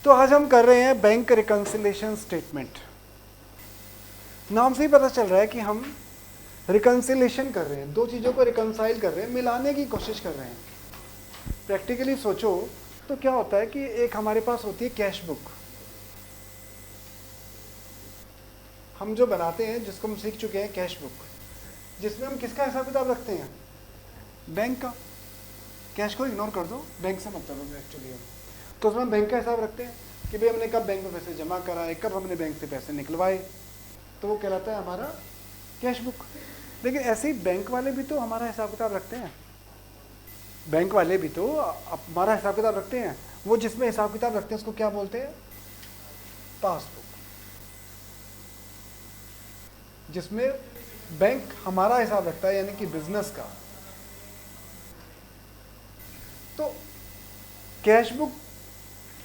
तो आज हम कर रहे हैं बैंक रिकंसिलेशन स्टेटमेंट। नाम से ही पता चल रहा है कि हम रिकंसिलेशन कर रहे हैं, दो चीज़ों को रिकंसाइल कर रहे हैं, मिलाने की कोशिश कर रहे हैं। प्रैक्टिकली सोचो तो क्या होता है कि एक हमारे पास होती है कैश बुक, हम जो बनाते हैं, जिसको हम सीख चुके हैं कैश बुक, जिसमें हम किसका हिसाब किताब रखते हैं? बैंक का। कैश को इग्नोर कर दो, बैंक से मतलब है एक्चुअली हम, तो उसमें हम बैंक का हिसाब रखते हैं कि भाई हमने कब बैंक में पैसे जमा कराए, कब हमने बैंक से पैसे निकलवाए, तो वो कहलाता है हमारा कैश बुक। लेकिन ऐसे ही बैंक वाले भी तो हमारा हिसाब किताब रखते हैं, बैंक वाले भी तो हमारा हिसाब किताब रखते हैं। वो जिसमें हिसाब किताब रखते हैं उसको क्या बोलते हैं? पासबुक। जिसमें बैंक हमारा हिसाब रखता है, यानी कि बिजनेस का। तो कैश बुक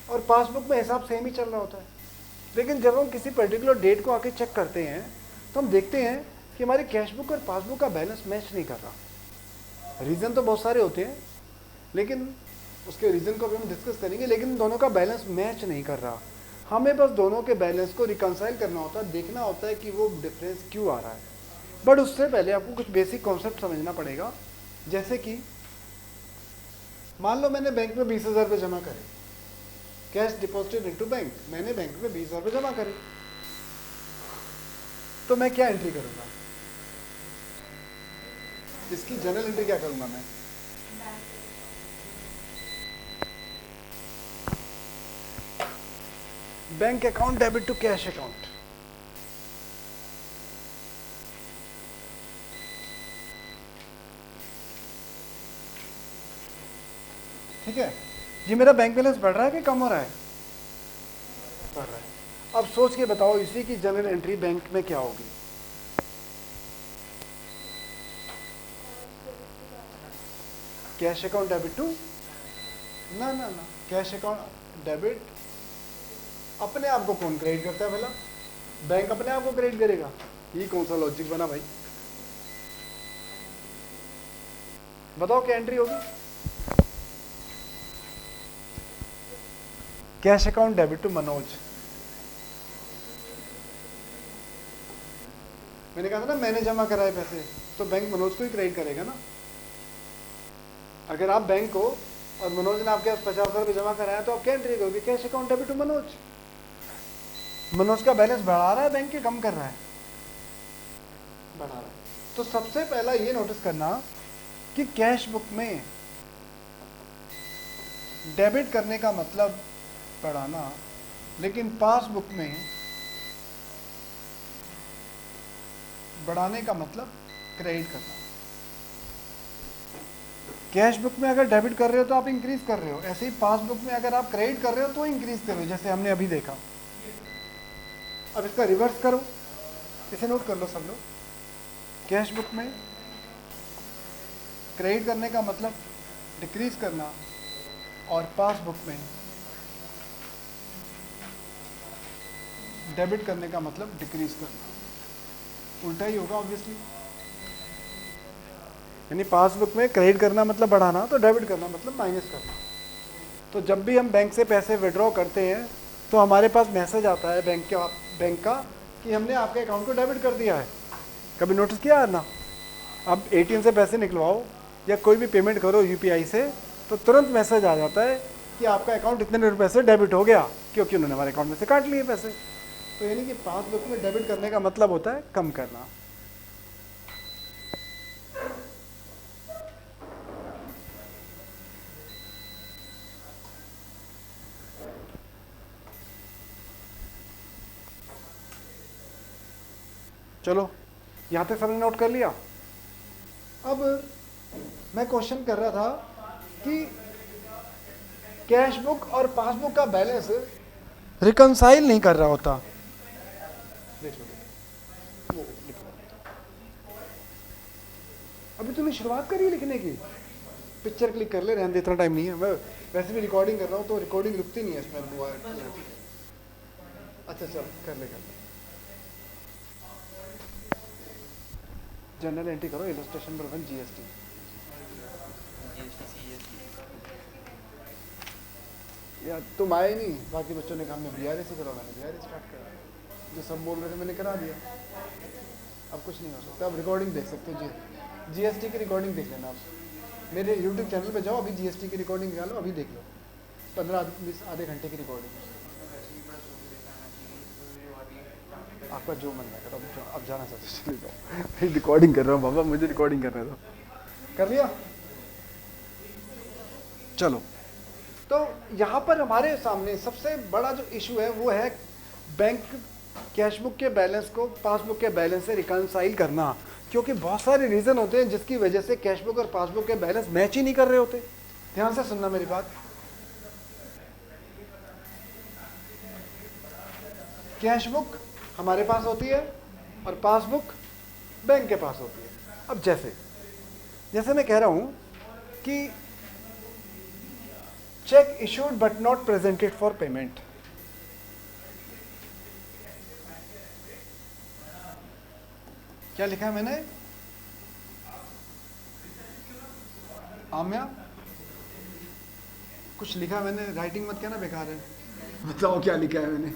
और पासबुक में हिसाब सेम ही चल रहा होता है, लेकिन जब हम किसी पर्टिकुलर डेट को आके चेक करते हैं तो हम देखते हैं कि हमारी कैश बुक और पासबुक का बैलेंस मैच नहीं कर रहा। रीज़न तो बहुत सारे होते हैं, लेकिन उसके रीज़न को भी हम डिस्कस करेंगे, लेकिन दोनों का बैलेंस मैच नहीं कर रहा। हमें बस दोनों के बैलेंस को रिकंसाइल करना होता है, देखना होता है कि वो डिफरेंस क्यों आ रहा है। बट उससे पहले आपको कुछ बेसिक कॉन्सेप्ट समझना पड़ेगा। जैसे कि मान लो मैंने बैंक में 20,000 रुपये जमा करे, कैश डिपॉजिटेड इनटू बैंक, मैंने बैंक में 20,000 रुपये जमा करे, तो मैं क्या एंट्री करूंगा? इसकी जनरल एंट्री क्या करूंगा मैं? Bank account debit to cash account. ठीक है, ये मेरा बैंक बैलेंस बढ़ रहा है कि कम हो रहा है? बढ़ रहा है। अब सोच के बताओ इसी की जनरल एंट्री बैंक में क्या होगी? कैश अकाउंट डेबिट टू, ना ना ना, कैश अकाउंट डेबिट अपने आप को कौन क्रेडिट करता है भला? बैंक अपने आप को क्रेडिट करेगा? ये कौन सा लॉजिक बना भाई? बताओ क्या एंट्री होगी? Cash account debit to Manoj. मैंने कहा था ना, मैंने जमा कराए पैसे, तो बैंक मनोज को ही क्रेडिट करेगा ना। अगर आप बैंक हो और मनोज ने आपके पास 50,000 रुपये जमा कराया, तो आप क्या एंट्री करोगे? Cash account debit to Manoj. Manoj का बैलेंस बढ़ा रहा है बैंक के, कम कर रहा है? बढ़ा रहा है। तो सबसे पहला ये नोटिस करना कि कैश बुक में डेबिट करने का मतलब बढ़ाना, लेकिन पासबुक में बढ़ाने का मतलब क्रेडिट करना। कैश बुक में अगर डेबिट कर रहे हो तो आप इंक्रीज कर रहे हो, ऐसे ही पासबुक में अगर आप क्रेडिट कर रहे हो तो इंक्रीज कर रहे हो, जैसे हमने अभी देखा। अब इसका रिवर्स करो, इसे नोट कर लो सब लोग। कैश बुक में क्रेडिट करने का मतलब डिक्रीज करना, और पासबुक में डेबिट करने का मतलब डिक्रीज करना। उल्टा ही होगा ऑब्वियसली, यानी पासबुक में क्रेडिट करना मतलब बढ़ाना, तो डेबिट करना मतलब माइनस करना। तो जब भी हम बैंक से पैसे विड्रॉ करते हैं तो हमारे पास मैसेज आता है बैंक का कि हमने आपके अकाउंट को डेबिट कर दिया है। कभी नोटिस किया है ना? अब एटीएम से पैसे निकलवाओ या कोई भी पेमेंट करो यूपीआई से, तो तुरंत मैसेज आ जाता है कि आपका अकाउंट इतने रुपये से डेबिट हो गया, क्योंकि उन्होंने हमारे अकाउंट में से काट लिए पैसे। तो यानी कि पासबुक में डेबिट करने का मतलब होता है कम करना। चलो, यहाँ तक सबने नोट कर लिया। अब मैं क्वेश्चन कर रहा था कि कैश बुक और पासबुक का बैलेंस रिकंसाइल नहीं कर रहा होता। देख लो, अभी तूने शुरुआत करी है लिखने की? पिक्चर क्लिक कर ले, रहने दे, इतना टाइम नहीं है। मैं वैसे भी रिकॉर्डिंग कर रहा हूँ, तो रिकॉर्डिंग रुकती नहीं है इसमें। अच्छा चल, कर ले। जनरल एंट्री करो, इलस्ट्रेशन नंबर 1 जीएसटी। यार तुम आए नहीं, बाकी बच्चों ने कहा मैं बिहारी से करो, मैंने बिहारी स्टार्ट करा, जो सब बोल रहे थे मैंने करा दिया। अब कुछ नहीं हो सकता, अब रिकॉर्डिंग देख सकते हो, जीएसटी की रिकॉर्डिंग देख लेना आप। मेरे यूट्यूब चैनल पे जाओ, अभी जीएसटी की रिकॉर्डिंग निकालो, अभी देख लो, 15-20 आधे घंटे की रिकॉर्डिंग। आपका जो मन है करो, अब जाना चाहते चले जाओ। रिकॉर्डिंग कर रहा हूँ बाबा, मुझे रिकॉर्डिंग करने दो। कर लिया, चलो। तो यहाँ पर हमारे सामने सबसे बड़ा जो इशू है वो है बैंक कैशबुक के बैलेंस को पासबुक के बैलेंस से रिकंसाइल करना, क्योंकि बहुत सारे रीज़न होते हैं जिसकी वजह से कैशबुक और पासबुक के बैलेंस मैच ही नहीं कर रहे होते। ध्यान से सुनना मेरी बात। कैशबुक हमारे पास होती है और पासबुक बैंक के पास होती है। अब जैसे मैं कह रहा हूं कि check issued but not presented for payment, क्या लिखा है मैंने? आम्या कुछ लिखा मैंने, राइटिंग मत कहना बेकार है, बताओ क्या लिखा है मैंने?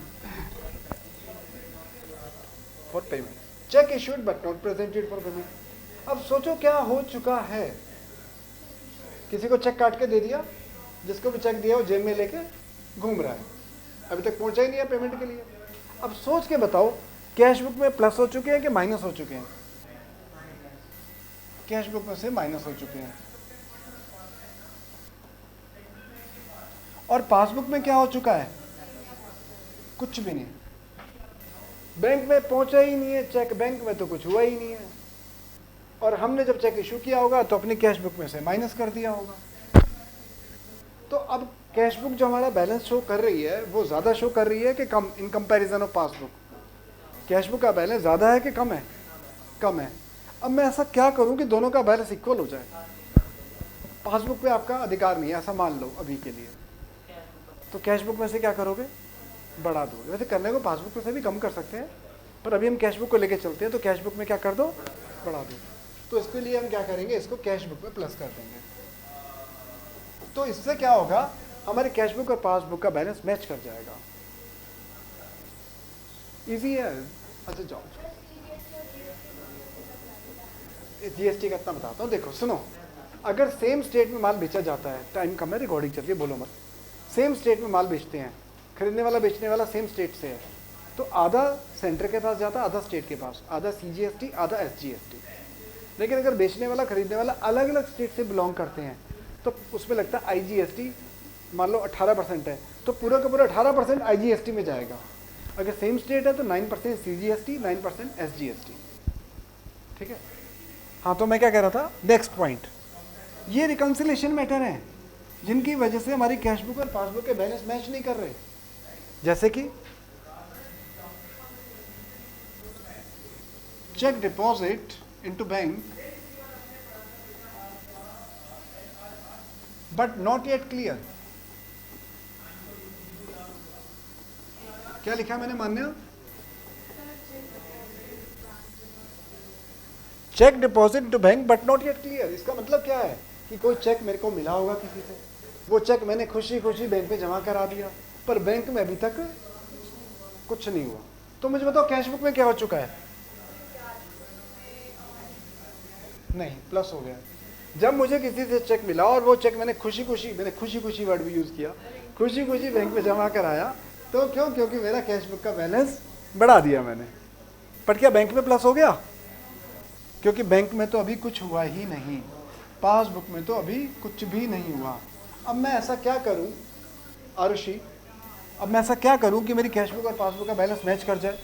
For payment, check issued but not presented for payment. अब सोचो क्या हो चुका है, किसी को चेक काट के दे दिया, जिसको भी चेक दिया वो जेब में लेके घूम रहा है, अभी तक पहुंचा ही नहीं है पेमेंट के लिए। अब सोच के बताओ, कैशबुक में प्लस हो चुके हैं कि माइनस हो चुके हैं? कैशबुक में से माइनस हो चुके हैं। और पासबुक में क्या हो चुका है? कुछ भी नहीं, बैंक में पहुंचा ही नहीं है चेक, बैंक में तो कुछ हुआ ही नहीं है, और हमने जब चेक इशू किया होगा तो अपनी कैशबुक में से माइनस कर दिया होगा। तो अब कैशबुक जो हमारा बैलेंस शो कर रही है वो ज़्यादा शो कर रही है कि कम, in comparison of passbook? Cashbook का बैलेंस ज़्यादा है कि कम है? कम है। अब मैं ऐसा क्या करूं कि दोनों का बैलेंस इक्वल हो जाए? पासबुक पे आपका अधिकार नहीं है, ऐसा मान लो अभी के लिए, तो कैशबुक में से क्या करोगे? बढ़ा दोगे। वैसे करने को पासबुक में से भी कम कर सकते हैं, पर अभी हम कैशबुक को लेके चलते हैं, तो कैशबुक में क्या कर दो? बढ़ा दो। तो इसके लिए हम क्या करेंगे, इसको कैशबुक में प्लस कर देंगे। तो इससे क्या होगा, हमारे कैशबुक और पासबुक का बैलेंस मैच कर जाएगा। इजी है। अच्छा जाओ, जीएसटी का इतना बताता हूँ। देखो सुनो, अगर सेम स्टेट में माल बेचा जाता है, टाइम कम है, रिकॉर्डिंग चल रही है, बोलो मत। सेम स्टेट में माल बेचते हैं, खरीदने वाला बेचने वाला सेम स्टेट से है, तो आधा सेंटर के पास जाता है, आधा स्टेट के पास, आधा सीजीएसटी आधा एसजीएसटी। लेकिन अगर बेचने वाला खरीदने वाला अलग अलग स्टेट से बिलोंग करते हैं तो उसमें लगता है आईजीएसटी। मान लो 18% है, तो पूरा का पूरा 18% आईजीएसटी में जाएगा। अगर सेम स्टेट है तो 9% सीजीएसटी, 9% एसजीएसटी। ठीक है। हाँ, तो मैं क्या कह रहा था, नेक्स्ट पॉइंट, ये रिकंसिलेशन मैटर है जिनकी वजह से हमारी कैशबुक और पासबुक के बैलेंस मैच नहीं कर रहे। जैसे कि cheque deposit into bank but not yet clear. क्या लिखा मैंने मान्य? Cheque deposit to bank but not yet clear. इसका मतलब क्या है कि कोई चेक मेरे को मिला होगा किसी से, वो चेक मैंने खुशी खुशी बैंक में जमा करा दिया, पर बैंक में अभी तक कुछ नहीं हुआ। तो मुझे बताओ कैशबुक में क्या हो चुका है? नहीं, प्लस हो गया। जब मुझे किसी से चेक मिला और वो चेक मैंने खुशी खुशी वर्ड भी यूज किया, खुशी खुशी बैंक में जमा कराया, तो क्यों? क्योंकि मेरा कैशबुक का बैलेंस बढ़ा दिया मैंने। पर क्या बैंक में प्लस हो गया? क्योंकि बैंक में तो अभी कुछ हुआ ही नहीं, पासबुक में तो अभी कुछ भी नहीं हुआ। अब मैं ऐसा क्या करूं आरुषि, अब मैं ऐसा क्या करूं कि मेरी कैशबुक और पासबुक का बैलेंस मैच कर जाए?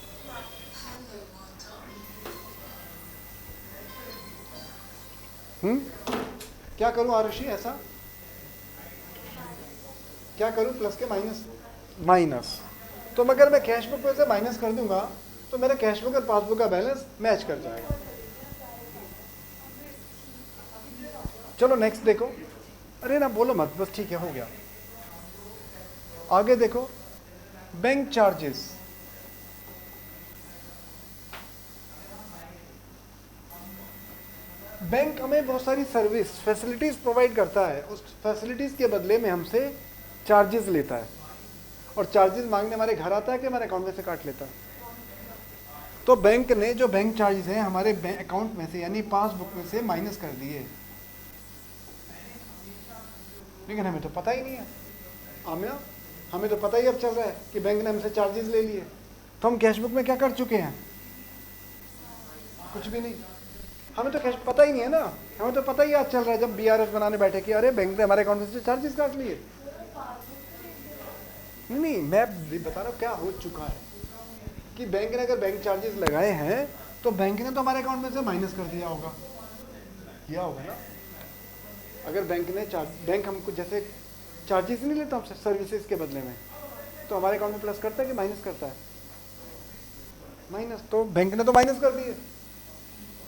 क्या करूं आरुषि? ऐसा क्या करूं? प्लस के माइनस? माइनस। तो अगर मैं कैशबुक में से माइनस कर दूंगा तो मेरा कैशबुक और पासबुक का बैलेंस मैच कर जाएगा। चलो नेक्स्ट देखो। अरे ना बोलो मत, बस ठीक है, हो गया। आगे देखो, बैंक चार्जेस। बैंक हमें बहुत सारी सर्विस फैसिलिटीज प्रोवाइड करता है, उस फैसिलिटीज के बदले में हमसे चार्जेस लेता है, और चार्जेस मांगने हमारे घर आता है कि हमारे अकाउंट में से काट लेता है। तो बैंक ने जो बैंक चार्जेस हैं हमारे अकाउंट में से यानी पासबुक में से माइनस कर दिए, लेकिन हमें तो पता ही नहीं है। आमिया, हमें तो पता ही अब चल रहा है कि बैंक ने हमसे चार्जेस ले लिए, तो हम कैश बुक में क्या कर चुके हैं? कुछ भी नहीं। हमें तो कैश पता ही नहीं है ना, हमें तो पता ही आज चल रहा है जब बीआरएस बनाने बैठे कि अरे बैंक ने हमारे अकाउंट में से चार्जेस काट लिए। नहीं, मैं बता रहा हूँ क्या हो चुका है कि बैंक ने अगर बैंक चार्जेस लगाए हैं तो बैंक ने तो हमारे अकाउंट में से माइनस कर दिया होगा, किया होगा ना। अगर बैंक ने बैंक हमको जैसे चार्जेस नहीं लेता हमसे सर्विसेज के बदले में, तो हमारे अकाउंट में प्लस करता है कि माइनस करता है? माइनस। तो बैंक ने तो माइनस कर दिए,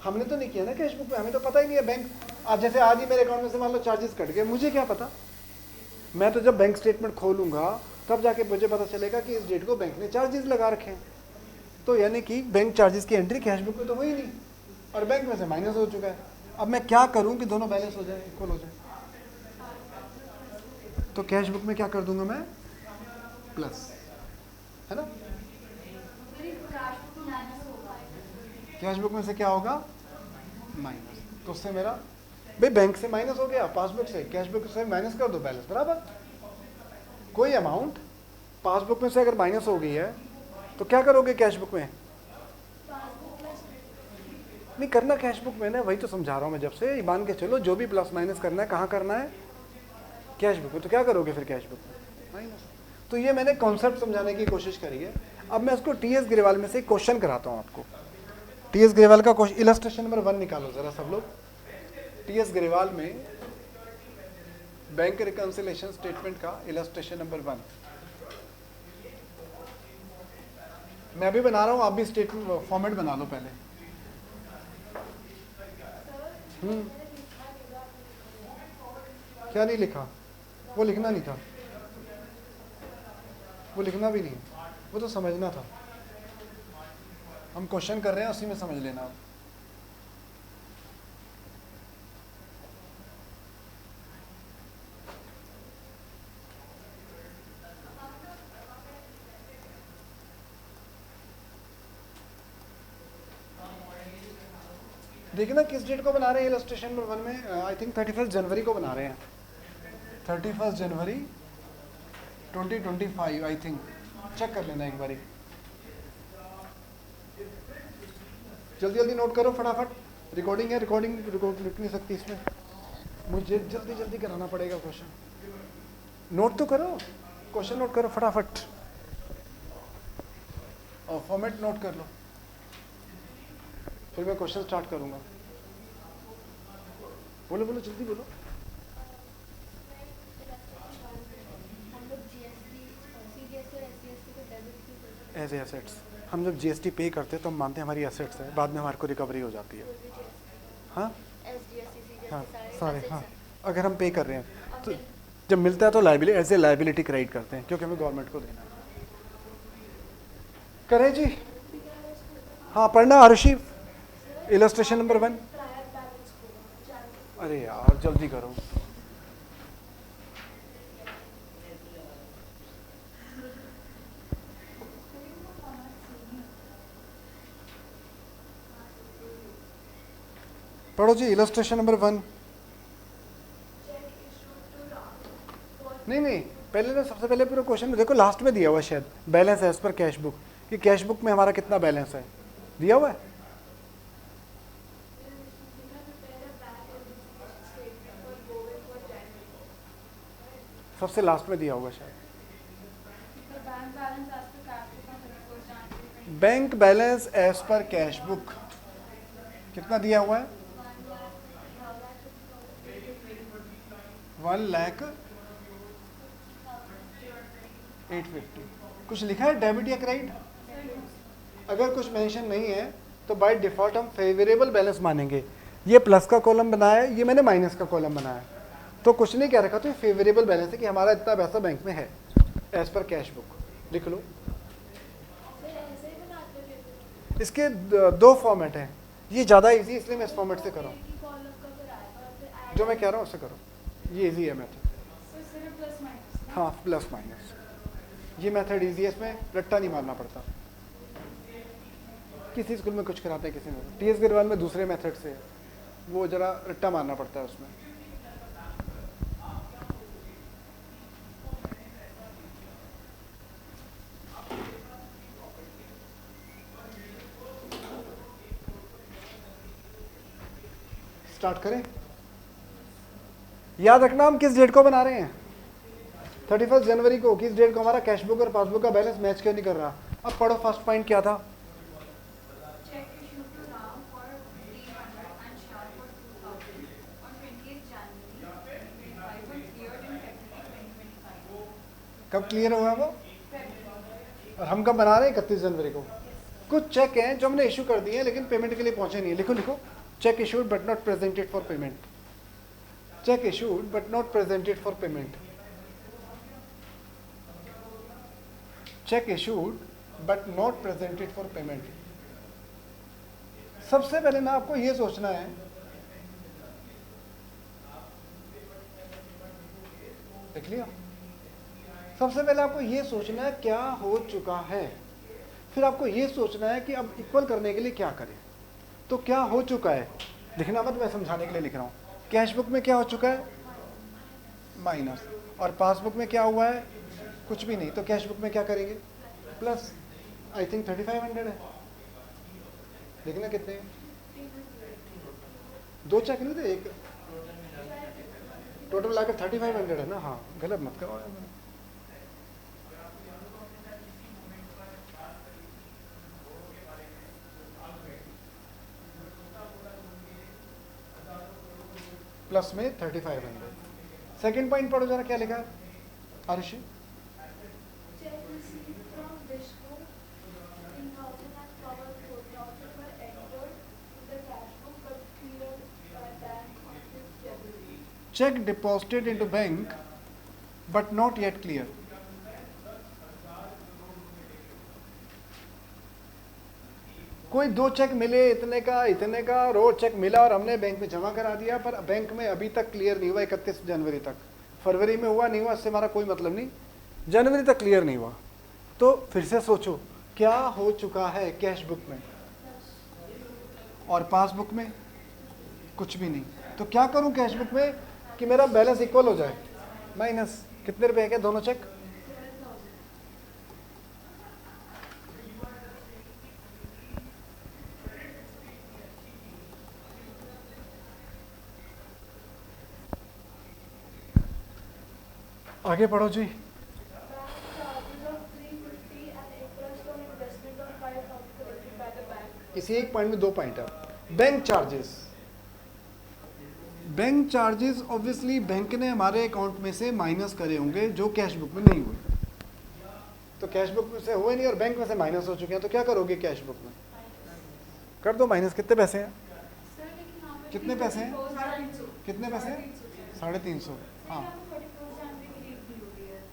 हमने तो नहीं किया ना कैश बुक में, हमें तो पता ही नहीं है। बैंक आज जैसे आज ही मेरे अकाउंट में से मान लो चार्जेस कट गए, मुझे क्या पता? मैं तो जब बैंक स्टेटमेंट खोलूंगा तब जाके मुझे पता चलेगा कि इस डेट को बैंक ने चार्जेस लगा रखे हैं। तो यानी कि बैंक चार्जेस की एंट्री कैश बुक में तो हुई नहीं, और बैंक में से माइनस हो चुका है। अब मैं क्या करूं कि दोनों बैलेंस हो जाए, इक्वल हो जाए? तो कैश बुक में क्या कर दूंगा मैं? प्लस, है ना। कैश बुक में से क्या होगा? माइनस। तो उससे मेरा भाई बैंक से माइनस हो गया, पासबुक से, कैश बुक से माइनस कर दो, बैलेंस बराबर। कोई अमाउंट पासबुक में से अगर माइनस हो गई है तो क्या करोगे कैश बुक में? नहीं करना कैश बुक में ना, वही तो समझा रहा हूं मैं जब से। मान के चलो जो भी प्लस माइनस करना है कहाँ करना है? कैश बुक में। तो क्या करोगे फिर कैश बुक में? माइनस। तो ये मैंने कॉन्सेप्ट समझाने की कोशिश करी है। अब मैं उसको टीएस ग्रेवाल में से क्वेश्चन कराता हूँ आपको। टीएस ग्रेवाल का क्वेश्चन, इलस्ट्रेशन नंबर 1 निकालो जरा सब लोग। टीएस ग्रेवाल में बैंक रिकंसिलेशन स्टेटमेंट का इलस्ट्रेशन नंबर 1 मैं अभी बना रहा हूँ, आप भी स्टेटमेंट फॉर्मेट बना लो पहले। क्या नहीं लिखा? वो लिखना नहीं था, वो लिखना भी नहीं, वो तो समझना था। हम क्वेश्चन कर रहे हैं, उसी में समझ लेना। देखिए ना किस डेट को बना रहे हैं इलस्ट्रेशन नंबर 1 में? आई थिंक 31 जनवरी को बना रहे हैं। 31 जनवरी 2025 आई थिंक। चेक कर लेना एक बारी। जल्दी जल्दी नोट करो फटाफट। रिकॉर्डिंग है, रिकॉर्डिंग लिख नहीं सकती इसमें, मुझे जल्दी जल्दी कराना पड़ेगा क्वेश्चन। नोट तो करो, क्वेश्चन नोट करो फटाफट, और फॉर्मेट नोट कर लो, फिर मैं क्वेश्चन स्टार्ट करूंगा। बोलो बोलो जल्दी बोलो। एज एसेट्स, हम जब जीएसटी पे करते हैं तो हम मानते हैं हमारी एसेट्स है, बाद में हमारे को रिकवरी हो जाती है। हाँ हाँ सारे, हाँ अगर हम पे कर रहे हैं तो जब मिलता है तो liability, as a liability credit करते हैं क्योंकि हमें गवर्नमेंट को देना है। करें जी? हाँ पढ़ना आरुषि, इलस्ट्रेशन नंबर 1। अरे यार जल्दी करो। पढ़ो जी इलस्ट्रेशन नंबर 1। नहीं पहले तो सबसे पहले पूरा क्वेश्चन में देखो, लास्ट में दिया हुआ है शायद balance as per cash book, कि कैश बुक में हमारा कितना बैलेंस है दिया हुआ है। सबसे लास्ट में दिया हुआ शायद bank balance as per cash book कितना दिया हुआ है? 1,08,50,000। कुछ लिखा है डेबिट या क्रेडिट? अगर कुछ मेंशन नहीं है तो बाय डिफॉल्ट हम फेवरेबल बैलेंस मानेंगे। ये प्लस का कॉलम बनाया है, ये मैंने माइनस का कॉलम बनाया है, तो कुछ नहीं कह रखा, तो ये फेवरेबल बैलेंस है कि हमारा इतना पैसा बैंक में है एज पर कैश बुक। लिख लो। इसके 2 फॉर्मेट हैं, ये ज़्यादा इजी इसलिए मैं इस फॉर्मेट से कर रहा हूँ। जो मैं कह रहा हूँ उससे करो, ये इजी है मेथड। हाफ प्लस माइनस, ये मेथड ईजी है, इसमें रट्टा नहीं मारना पड़ता। किसी स्कूल में कुछ कराते हैं, किसी में टीएस गिरवाल में दूसरे मेथड से, वो जरा रट्टा मारना पड़ता है उसमें। स्टार्ट करें। याद रखना हम किस डेट को बना रहे हैं, 31 जनवरी को। किस डेट को हमारा कैश बुक और पासबुक का बैलेंस मैच क्यों नहीं कर रहा? अब पढ़ो, फर्स्ट पॉइंट क्या था? कब क्लियर हुआ वो? और हम कब बना रहे हैं? 31 जनवरी को। कुछ चेक हैं जो हमने इशू कर दिए हैं लेकिन पेमेंट के लिए पहुंचे नहीं है। लिखो लिखो, check issued but not presented for payment. Check issued but not presented for payment. Check issued but not presented for payment. सबसे पहले ना आपको ये सोचना है, देख लिया? सबसे पहले आपको ये सोचना है क्या हो चुका है, फिर आपको ये सोचना है कि अब इक्वल करने के लिए क्या करें। तो क्या हो चुका है लिखना मत, मैं समझाने के लिए लिख रहा हूँ। कैश बुक में क्या हो चुका है? माइनस। और पासबुक में क्या हुआ है? कुछ भी नहीं। तो कैश बुक में क्या करेंगे? प्लस। आई थिंक 3500 है। देखना कितने हैं? दो चेक नहीं थे, एक टोटल लाकर 3500 है ना। हाँ, गलत मत करो। प्लस में 3500। सेकेंड पॉइंट पढ़ो जरा, क्या लिखा है Arushi? Cheque deposited into bank but not yet clear. कोई दो चेक मिले, इतने का रोज चेक मिला और हमने बैंक में जमा करा दिया, पर बैंक में अभी तक क्लियर नहीं हुआ 31 जनवरी तक। फरवरी में हुआ नहीं हुआ इससे हमारा कोई मतलब नहीं, जनवरी तक क्लियर नहीं हुआ। तो फिर से सोचो क्या हो चुका है कैश बुक में और पासबुक में? कुछ भी नहीं। तो क्या करूं कैश बुक में कि मेरा बैलेंस इक्वल हो जाए? माइनस। कितने रुपए के दोनों चेक? आगे पढ़ो जी। इसी एक पॉइंट में दो पॉइंट है। Bank charges. Bank charges obviously bank ने हमारे अकाउंट में से माइनस करे होंगे जो कैश बुक में नहीं हुए। तो कैश बुक में से हुए नहीं और बैंक में से माइनस हो चुके हैं, तो क्या करोगे कैश बुक में? कर दो माइनस। कितने पैसे हैं? कितने पैसे हैं? कितने पैसे हैं? 350। हाँ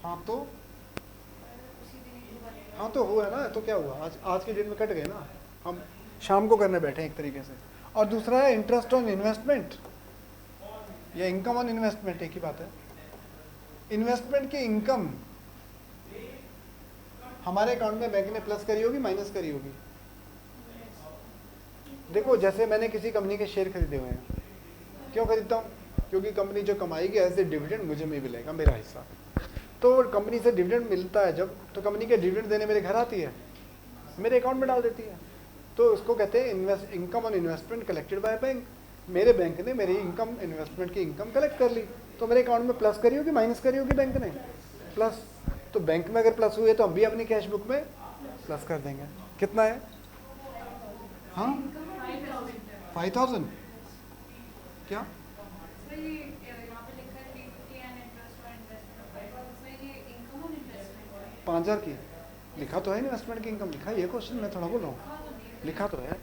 हाँ, तो हाँ तो हुआ ना। तो क्या हुआ? आज के डेट में कट गए ना, हम शाम को करने बैठे हैं एक तरीके से। और दूसरा है इंटरेस्ट ऑन इन्वेस्टमेंट या इनकम ऑन इन्वेस्टमेंट, एक ही बात है। इन्वेस्टमेंट की इनकम हमारे अकाउंट में बैंक ने प्लस करी होगी माइनस करी होगी? देखो, जैसे मैंने किसी कंपनी के शेयर खरीदे हुए हैं, क्यों खरीदता हूँ? क्योंकि कंपनी जो कमाएगी एज ए डिविडेंड मुझे में मिलेगा, मेरा हिस्सा। तो कंपनी से डिविडेंड मिलता है जब, तो कंपनी के डिविडेंड देने मेरे घर आती है, मेरे अकाउंट में डाल देती है। तो उसको कहते हैं income on investment collected by bank. मेरे बैंक ने मेरी इनकम, इन्वेस्टमेंट की इनकम कलेक्ट कर ली, तो मेरे अकाउंट में प्लस करी होगी माइनस करी होगी? बैंक ने प्लस। तो बैंक में अगर प्लस हुए तो हम भी अपनी कैश बुक में प्लस कर देंगे। कितना है? हाँ, 5000। क्या? 5000 की लिखा तो है इन्वेस्टमेंट की इनकम, लिखा है ये क्वेश्चन, मैं थोड़ा बोल रहा हूँ, लिखा तो है।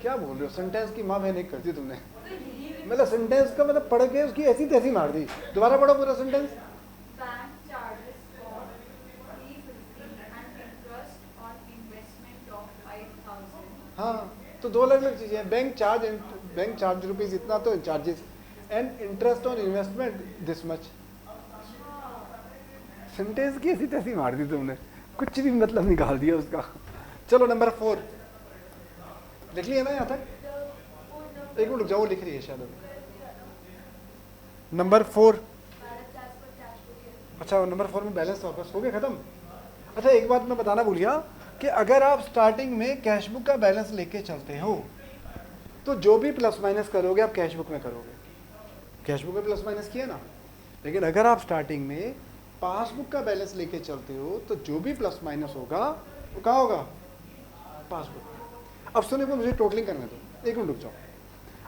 क्या बोल रहे हो? सेंटेंस की माँ बहन एक कर दी तुमने। मतलब सेंटेंस का मतलब पढ़ के उसकी ऐसी तैसी मार दी। दोबारा पढ़ो पूरा सेंटेंस। हाँ, तो दो अलग अलग चीजें हैं। बैंक चार्ज रुपीज इतना तो charges, and interest on investment this much. Sentence की ऐसी तैसी मार दी तुमने, कुछ भी मतलब निकाल दिया उसका। चलो नंबर 4 लिख लिया ना यहाँ तक? एक मिनट रुक जाओ, लिख रही है शायद। नंबर 4, अच्छा नंबर 4 में बैलेंस वापस हो गया, खत्म। अच्छा एक बात मैं बताना भूल गया कि अगर आप स्टार्टिंग में कैश बुक का बैलेंस लेके चलते हो तो जो भी प्लस माइनस करोगे आप कैश बुक में करोगे। कैश बुक में प्लस माइनस किया ना, लेकिन अगर आप स्टार्टिंग में पासबुक का बैलेंस लेके चलते हो तो जो भी प्लस माइनस होगा वो कहाँ होगा? पासबुक। अब सुनिए, मुझे टोटलिंग करने दो, एक मिनट रुक जाओ।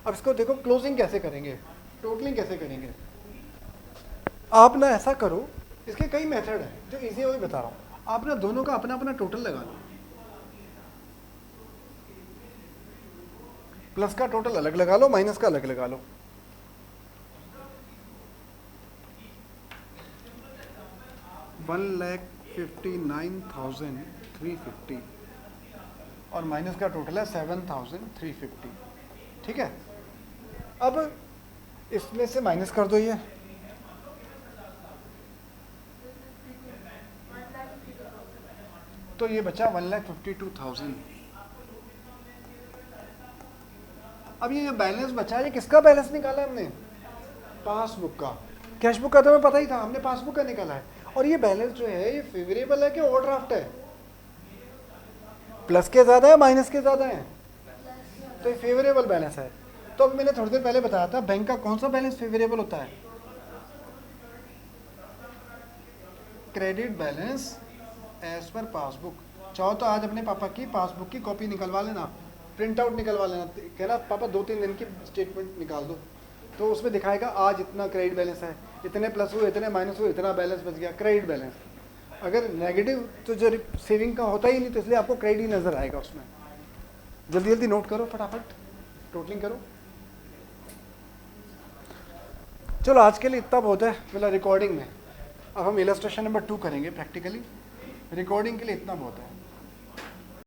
अब इसको देखो क्लोजिंग कैसे करेंगे, टोटलिंग कैसे करेंगे। आप ना ऐसा करो, इसके कई मेथड है, जो इजी है वही बता रहा हूँ। आप ना दोनों का अपना अपना टोटल लगा लो, प्लस का टोटल अलग लगा लो, माइनस का अलग लगा लो। $1,59,350 और माइनस का टोटल है 7,350। ठीक है, अब इसमें से माइनस कर दो ये, तो ये बचा 1,52,000। अब ये बैलेंस बचा, ये किसका बैलेंस निकाला हमने? पासबुक का। कैश बुक का तो हमें पता ही था, हमने पासबुक का निकाला है। और ये बैलेंस जो है ये फेवरेबल है कि ओवरड्राफ्ट है? प्लस के ज्यादा है माइनस के ज्यादा है? तो ये फेवरेबल बैलेंस है। तो अभी मैंने थोड़ी देर पहले बताया था बैंक का कौन सा बैलेंस फेवरेबल होता है? Credit balance as per passbook. चाहो तो आज अपने पापा की पासबुक की कॉपी निकलवा लेना, प्रिंट आउट निकलवा लेना, कहना पापा 2-3 दिन की स्टेटमेंट निकाल दो, तो उसमें दिखाएगा आज इतना क्रेडिट बैलेंस है, इतने प्लस हुए, इतने माइनस हुए, इतना बैलेंस बच गया, क्रेडिट बैलेंस। अगर नेगेटिव तो जो सेविंग का होता ही नहीं, तो इसलिए आपको क्रेडिट नजर आएगा उसमें। जल्दी जल्दी नोट करो, फटाफट टोटलिंग करो। चलो आज के लिए इतना बहुत है मतलब रिकॉर्डिंग में। अब हम इलस्ट्रेशन नंबर 2 करेंगे प्रैक्टिकली। रिकॉर्डिंग के लिए इतना बहुत है।